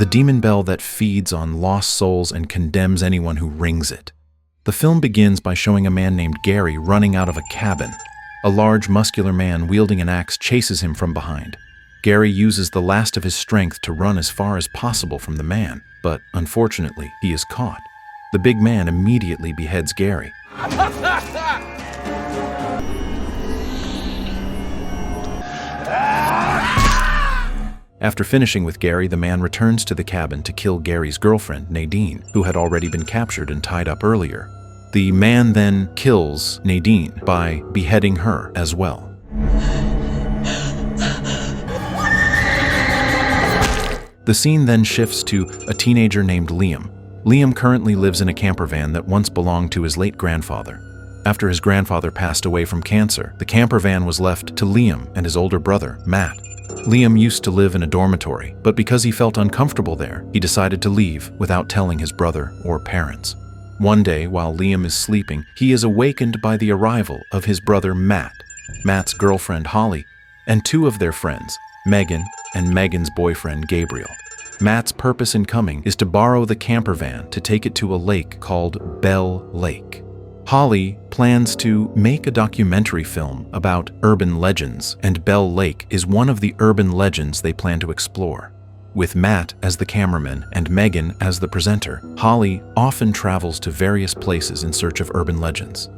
the demon bell that feeds on lost souls and condemns anyone who rings it. The film begins by showing a man named Gary running out of a cabin. A large, muscular man wielding an axe chases him from behind. Gary uses the last of his strength to run as far as possible from the man, but unfortunately, he is caught. The big man immediately beheads Gary. After finishing with Gary, the man returns to the cabin to kill Gary's girlfriend, Nadine, who had already been captured and tied up earlier. The man then kills Nadine by beheading her as well. The scene then shifts to a teenager named Liam. Liam currently lives in a camper van that once belonged to his late grandfather. After his grandfather passed away from cancer, the camper van was left to Liam and his older brother, Matt. Liam used to live in a dormitory, but because he felt uncomfortable there, he decided to leave without telling his brother or parents. One day, while Liam is sleeping, he is awakened by the arrival of his brother Matt, Matt's girlfriend Holly, and two of their friends, Megan and Megan's boyfriend Gabriel. Matt's purpose in coming is to borrow the camper van to take it to a lake called Bell Lake. Holly plans to make a documentary film about urban legends, and Bell Lake is one of the urban legends they plan to explore. With Matt as the cameraman and Megan as the presenter, Holly often travels to various places in search of urban legends.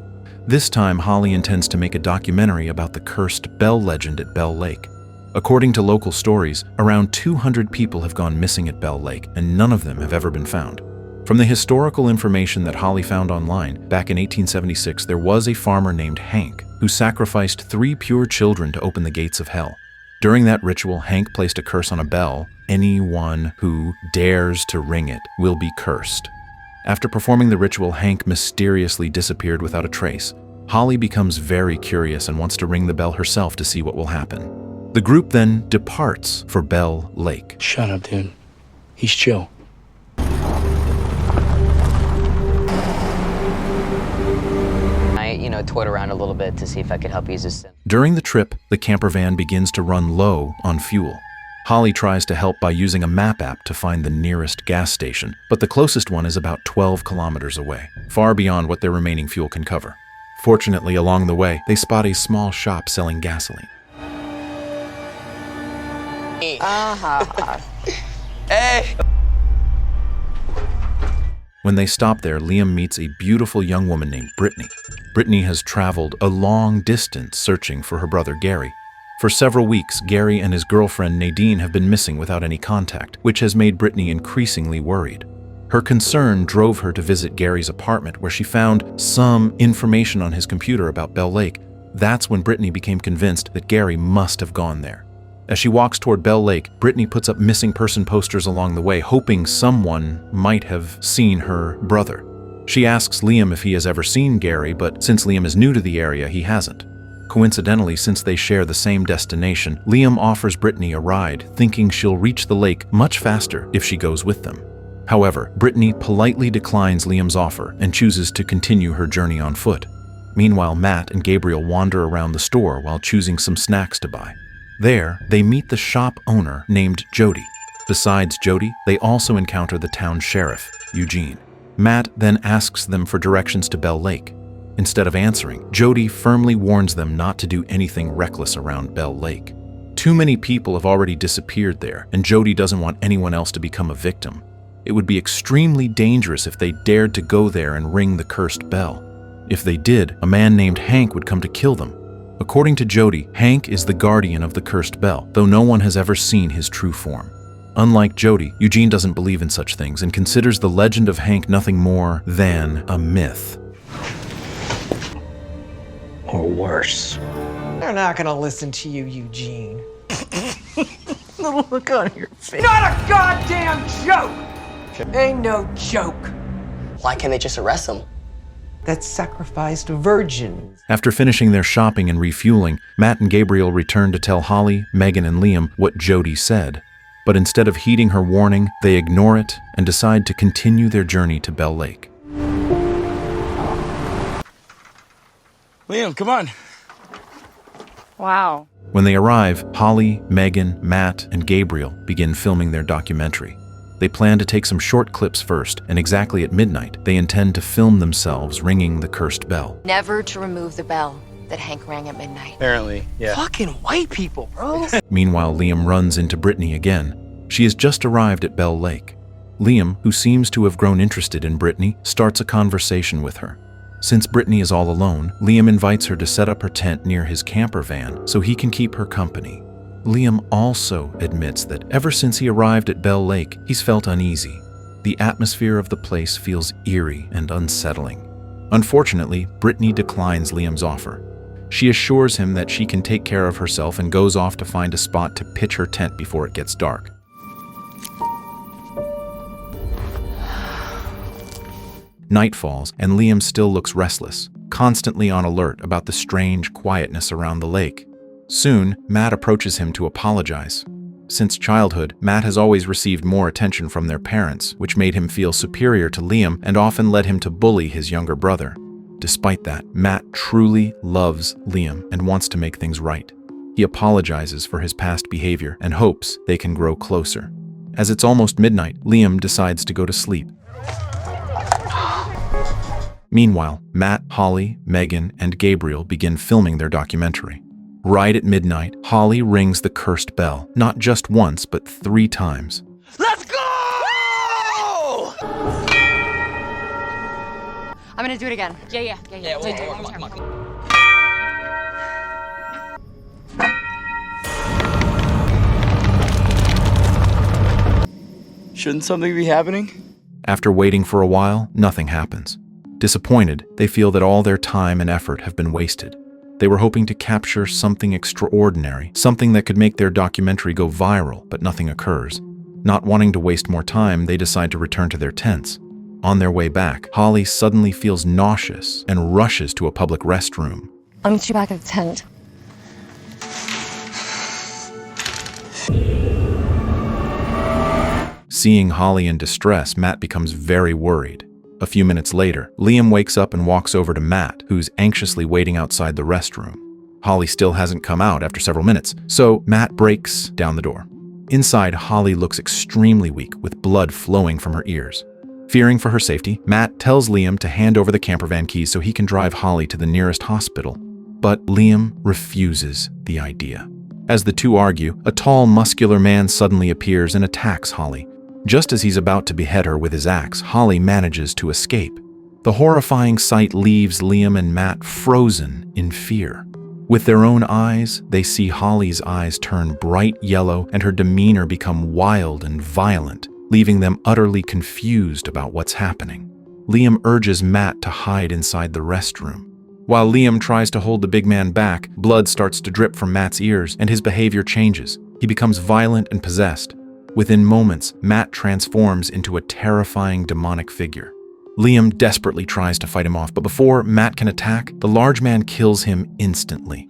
This time, Holly intends to make a documentary about the cursed Bell legend at Bell Lake. According to local stories, around 200 people have gone missing at Bell Lake, and none of them have ever been found. From the historical information that Holly found online, back in 1876, there was a farmer named Hank who sacrificed 3 pure children to open the gates of hell. During that ritual, Hank placed a curse on a bell. Anyone who dares to ring it will be cursed. After performing the ritual, Hank mysteriously disappeared without a trace. Holly becomes very curious and wants to ring the bell herself to see what will happen. The group then departs for Bell Lake. Shut up, dude. He's chill. I toyed around a little bit to see if I could help ease his sin. During the trip, the camper van begins to run low on fuel. Holly tries to help by using a map app to find the nearest gas station, but the closest one is about 12 kilometers away, far beyond what their remaining fuel can cover. Fortunately, along the way, they spot a small shop selling gasoline. Hey! When they stop there, Liam meets a beautiful young woman named Brittany. Brittany has traveled a long distance searching for her brother Gary. For several weeks, Gary and his girlfriend Nadine have been missing without any contact, which has made Brittany increasingly worried. Her concern drove her to visit Gary's apartment, where she found some information on his computer about Bell Lake. That's when Brittany became convinced that Gary must have gone there. As she walks toward Bell Lake, Brittany puts up missing person posters along the way, hoping someone might have seen her brother. She asks Liam if he has ever seen Gary, but since Liam is new to the area, he hasn't. Coincidentally, since they share the same destination, Liam offers Brittany a ride, thinking she'll reach the lake much faster if she goes with them. However, Brittany politely declines Liam's offer and chooses to continue her journey on foot. Meanwhile, Matt and Gabriel wander around the store while choosing some snacks to buy. There, they meet the shop owner named Jody. Besides Jody, they also encounter the town sheriff, Eugene. Matt then asks them for directions to Bell Lake. Instead of answering, Jody firmly warns them not to do anything reckless around Bell Lake. Too many people have already disappeared there, and Jody doesn't want anyone else to become a victim. It would be extremely dangerous if they dared to go there and ring the cursed bell. If they did, a man named Hank would come to kill them. According to Jody, Hank is the guardian of the cursed bell, though no one has ever seen his true form. Unlike Jody, Eugene doesn't believe in such things and considers the legend of Hank nothing more than a myth. Or worse. They're not gonna listen to you, Eugene. The look on your face. Not a goddamn joke! Ain't no joke. Why can't they just arrest him? That sacrificed virgins. After finishing their shopping and refueling, Matt and Gabriel return to tell Holly, Megan, and Liam what Jody said. But instead of heeding her warning, they ignore it and decide to continue their journey to Bell Lake. Liam, come on. Wow. When they arrive, Holly, Megan, Matt, and Gabriel begin filming their documentary. They plan to take some short clips first, and exactly at midnight, they intend to film themselves ringing the cursed bell. Never to remove the bell that Hank rang at midnight. Apparently, yeah. Fucking white people, bro. Meanwhile, Liam runs into Brittany again. She has just arrived at Bell Lake. Liam, who seems to have grown interested in Brittany, starts a conversation with her. Since Brittany is all alone, Liam invites her to set up her tent near his camper van so he can keep her company. Liam also admits that ever since he arrived at Bell Lake, he's felt uneasy. The atmosphere of the place feels eerie and unsettling. Unfortunately, Brittany declines Liam's offer. She assures him that she can take care of herself and goes off to find a spot to pitch her tent before it gets dark. Night falls, and Liam still looks restless, constantly on alert about the strange quietness around the lake. Soon, Matt approaches him to apologize. Since childhood, Matt has always received more attention from their parents, which made him feel superior to Liam and often led him to bully his younger brother. Despite that, Matt truly loves Liam and wants to make things right. He apologizes for his past behavior and hopes they can grow closer. As it's almost midnight, Liam decides to go to sleep. Meanwhile, Matt, Holly, Megan, and Gabriel begin filming their documentary. Right at midnight, Holly rings the cursed bell, not just once, but 3 times. Let's go! I'm gonna do it again. Yeah. Come on. Shouldn't something be happening? After waiting for a while, nothing happens. Disappointed, they feel that all their time and effort have been wasted. They were hoping to capture something extraordinary, something that could make their documentary go viral, but nothing occurs. Not wanting to waste more time, they decide to return to their tents. On their way back, Holly suddenly feels nauseous and rushes to a public restroom. I'll meet you back at the tent. Seeing Holly in distress, Matt becomes very worried. A few minutes later, Liam wakes up and walks over to Matt, who's anxiously waiting outside the restroom. Holly still hasn't come out after several minutes, so Matt breaks down the door. Inside, Holly looks extremely weak, with blood flowing from her ears. Fearing for her safety, Matt tells Liam to hand over the campervan keys so he can drive Holly to the nearest hospital. But Liam refuses the idea. As the two argue, a tall, muscular man suddenly appears and attacks Holly. Just as he's about to behead her with his axe, Holly manages to escape. The horrifying sight leaves Liam and Matt frozen in fear. With their own eyes, they see Holly's eyes turn bright yellow and her demeanor become wild and violent, leaving them utterly confused about what's happening. Liam urges Matt to hide inside the restroom. While Liam tries to hold the big man back, blood starts to drip from Matt's ears and his behavior changes. He becomes violent and possessed. Within moments, Matt transforms into a terrifying demonic figure. Liam desperately tries to fight him off, but before Matt can attack, the large man kills him instantly.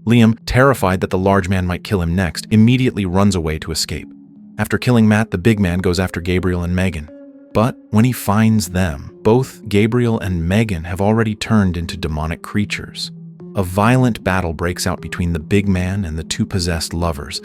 Liam, terrified that the large man might kill him next, immediately runs away to escape. After killing Matt, the big man goes after Gabriel and Megan. But when he finds them, both Gabriel and Megan have already turned into demonic creatures. A violent battle breaks out between the big man and the 2 possessed lovers.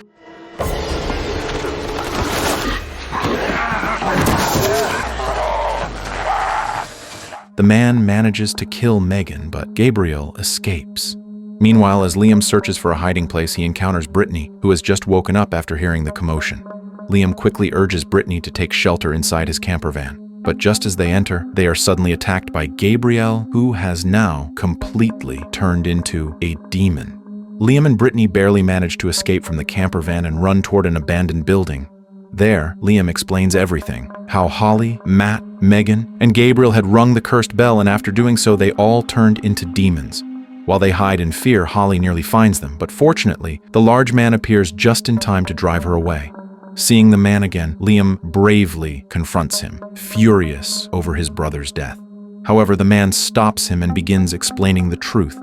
The man manages to kill Megan, but Gabriel escapes. Meanwhile, as Liam searches for a hiding place, he encounters Brittany, who has just woken up after hearing the commotion. Liam quickly urges Brittany to take shelter inside his camper van. But just as they enter, they are suddenly attacked by Gabriel, who has now completely turned into a demon. Liam and Brittany barely manage to escape from the camper van and run toward an abandoned building. There, Liam explains everything: how Holly, Matt, Megan, and Gabriel had rung the cursed bell, and after doing so, they all turned into demons. While they hide in fear, Holly nearly finds them, but fortunately, the large man appears just in time to drive her away. Seeing the man again, Liam bravely confronts him, furious over his brother's death. However, the man stops him and begins explaining the truth.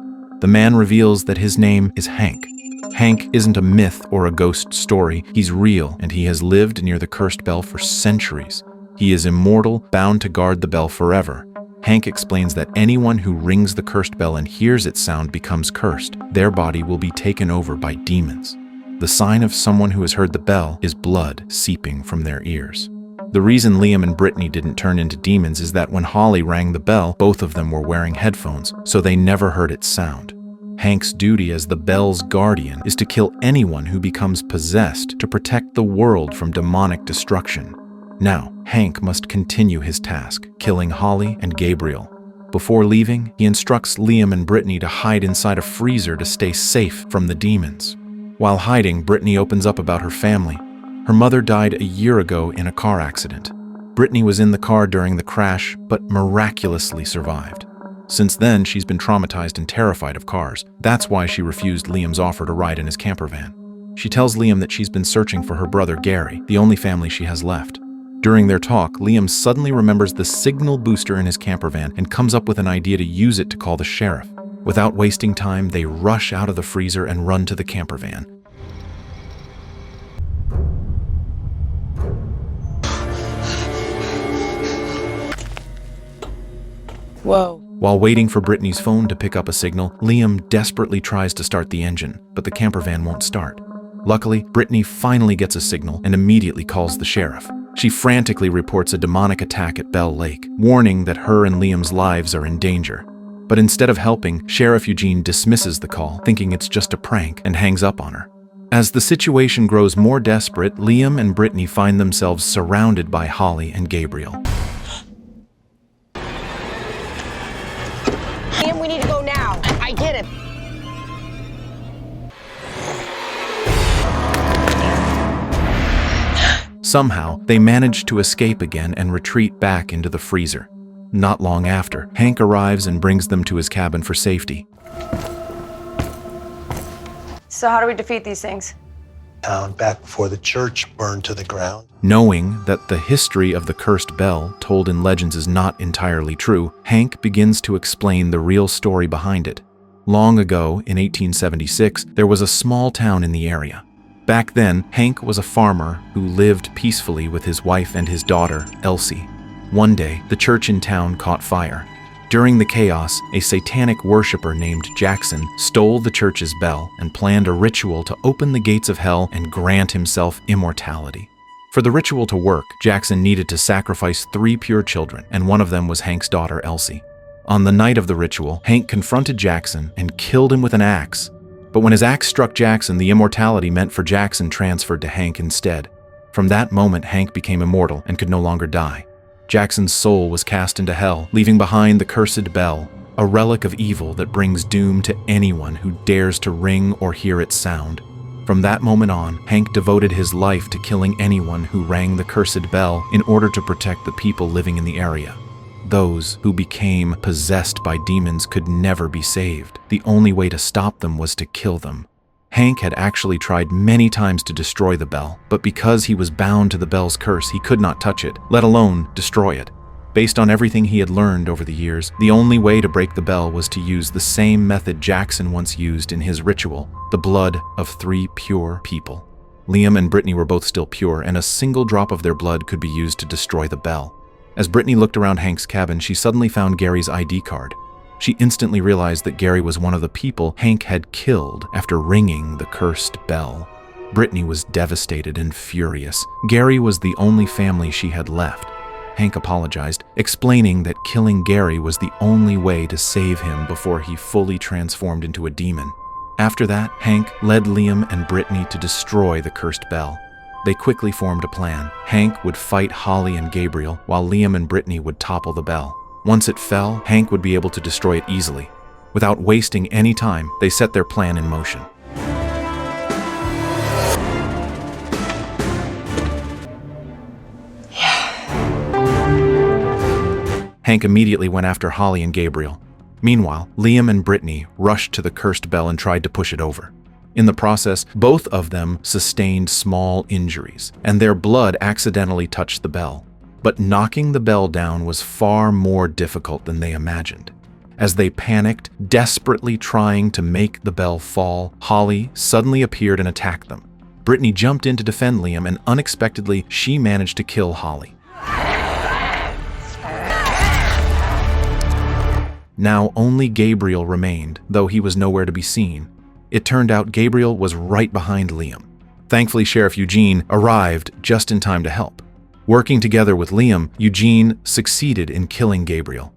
The man reveals that his name is Hank. Hank isn't a myth or a ghost story. He's real, and he has lived near the cursed bell for centuries. He is immortal, bound to guard the bell forever. Hank explains that anyone who rings the cursed bell and hears its sound becomes cursed. Their body will be taken over by demons. The sign of someone who has heard the bell is blood seeping from their ears. The reason Liam and Brittany didn't turn into demons is that when Holly rang the bell, both of them were wearing headphones, so they never heard its sound. Hank's duty as the bell's guardian is to kill anyone who becomes possessed to protect the world from demonic destruction. Now, Hank must continue his task, killing Holly and Gabriel. Before leaving, he instructs Liam and Brittany to hide inside a freezer to stay safe from the demons. While hiding, Brittany opens up about her family. Her mother died a year ago in a car accident. Brittany was in the car during the crash, but miraculously survived. Since then, she's been traumatized and terrified of cars. That's why she refused Liam's offer to ride in his camper van. She tells Liam that she's been searching for her brother Gary, the only family she has left. During their talk, Liam suddenly remembers the signal booster in his camper van and comes up with an idea to use it to call the sheriff. Without wasting time, they rush out of the freezer and run to the camper van. Whoa. While waiting for Brittany's phone to pick up a signal, Liam desperately tries to start the engine, but the camper van won't start. Luckily, Brittany finally gets a signal and immediately calls the sheriff. She frantically reports a demonic attack at Bell Lake, warning that her and Liam's lives are in danger. But instead of helping, Sheriff Eugene dismisses the call, thinking it's just a prank, and hangs up on her. As the situation grows more desperate, Liam and Brittany find themselves surrounded by Holly and Gabriel. Liam, we need to go now. I get it. Somehow, they manage to escape again and retreat back into the freezer. Not long after, Hank arrives and brings them to his cabin for safety. So how do we defeat these things? Town back before the church burned to the ground. Knowing that the history of the cursed bell told in legends is not entirely true, Hank begins to explain the real story behind it. Long ago, in 1876, there was a small town in the area. Back then, Hank was a farmer who lived peacefully with his wife and his daughter, Elsie. One day, the church in town caught fire. During the chaos, a satanic worshiper named Jackson stole the church's bell and planned a ritual to open the gates of hell and grant himself immortality. For the ritual to work, Jackson needed to sacrifice 3 pure children, and one of them was Hank's daughter, Elsie. On the night of the ritual, Hank confronted Jackson and killed him with an axe. But when his axe struck Jackson, the immortality meant for Jackson transferred to Hank instead. From that moment, Hank became immortal and could no longer die. Jackson's soul was cast into hell, leaving behind the cursed bell, a relic of evil that brings doom to anyone who dares to ring or hear its sound. From that moment on, Hank devoted his life to killing anyone who rang the cursed bell in order to protect the people living in the area. Those who became possessed by demons could never be saved. The only way to stop them was to kill them. Hank had actually tried many times to destroy the bell, but because he was bound to the bell's curse, he could not touch it, let alone destroy it. Based on everything he had learned over the years, the only way to break the bell was to use the same method Jackson once used in his ritual, the blood of 3 pure people. Liam and Brittany were both still pure, and a single drop of their blood could be used to destroy the bell. As Brittany looked around Hank's cabin, she suddenly found Gary's ID card. She instantly realized that Gary was one of the people Hank had killed after ringing the cursed bell. Brittany was devastated and furious. Gary was the only family she had left. Hank apologized, explaining that killing Gary was the only way to save him before he fully transformed into a demon. After that, Hank led Liam and Brittany to destroy the cursed bell. They quickly formed a plan. Hank would fight Holly and Gabriel, while Liam and Brittany would topple the bell. Once it fell, Hank would be able to destroy it easily. Without wasting any time, they set their plan in motion. Hank immediately went after Holly and Gabriel. Meanwhile, Liam and Brittany rushed to the cursed bell and tried to push it over. In the process, both of them sustained small injuries, and their blood accidentally touched the bell. But knocking the bell down was far more difficult than they imagined. As they panicked, desperately trying to make the bell fall, Holly suddenly appeared and attacked them. Brittany jumped in to defend Liam, and unexpectedly, she managed to kill Holly. Now only Gabriel remained, though he was nowhere to be seen. It turned out Gabriel was right behind Liam. Thankfully, Sheriff Eugene arrived just in time to help. Working together with Liam, Eugene succeeded in killing Gabriel.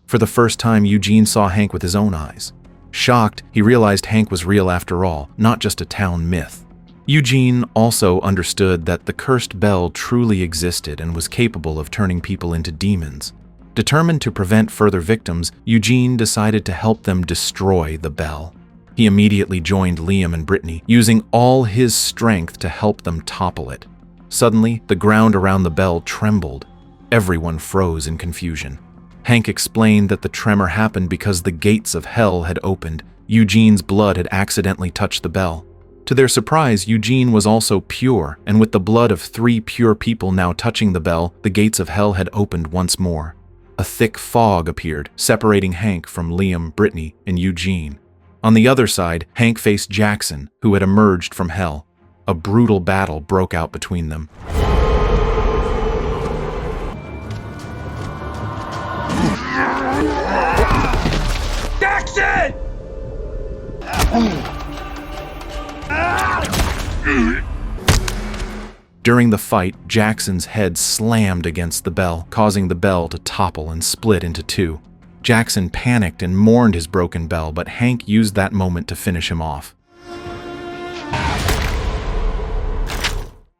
For the first time, Eugene saw Hank with his own eyes. Shocked, he realized Hank was real after all, not just a town myth. Eugene also understood that the cursed bell truly existed and was capable of turning people into demons. Determined to prevent further victims, Eugene decided to help them destroy the bell. He immediately joined Liam and Brittany, using all his strength to help them topple it. Suddenly, the ground around the bell trembled. Everyone froze in confusion. Hank explained that the tremor happened because the gates of hell had opened. Eugene's blood had accidentally touched the bell. To their surprise, Eugene was also pure, and with the blood of 3 pure people now touching the bell, the gates of hell had opened once more. A thick fog appeared, separating Hank from Liam, Brittany, and Eugene. On the other side, Hank faced Jackson, who had emerged from hell. A brutal battle broke out between them. Jackson! During the fight, Jackson's head slammed against the bell, causing the bell to topple and split into 2. Jackson panicked and mourned his broken bell, but Hank used that moment to finish him off.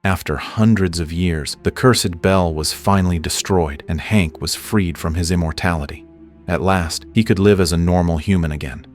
After hundreds of years, the cursed bell was finally destroyed, and Hank was freed from his immortality. At last, he could live as a normal human again.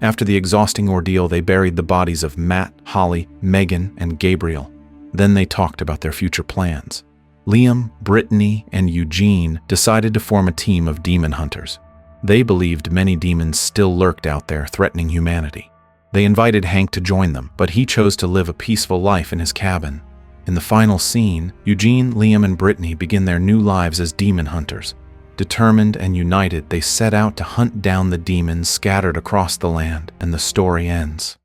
After the exhausting ordeal, they buried the bodies of Matt, Holly, Megan, and Gabriel. Then they talked about their future plans. Liam, Brittany, and Eugene decided to form a team of demon hunters. They believed many demons still lurked out there, threatening humanity. They invited Hank to join them, but he chose to live a peaceful life in his cabin. In the final scene, Eugene, Liam, and Brittany begin their new lives as demon hunters. Determined and united, they set out to hunt down the demons scattered across the land, and the story ends.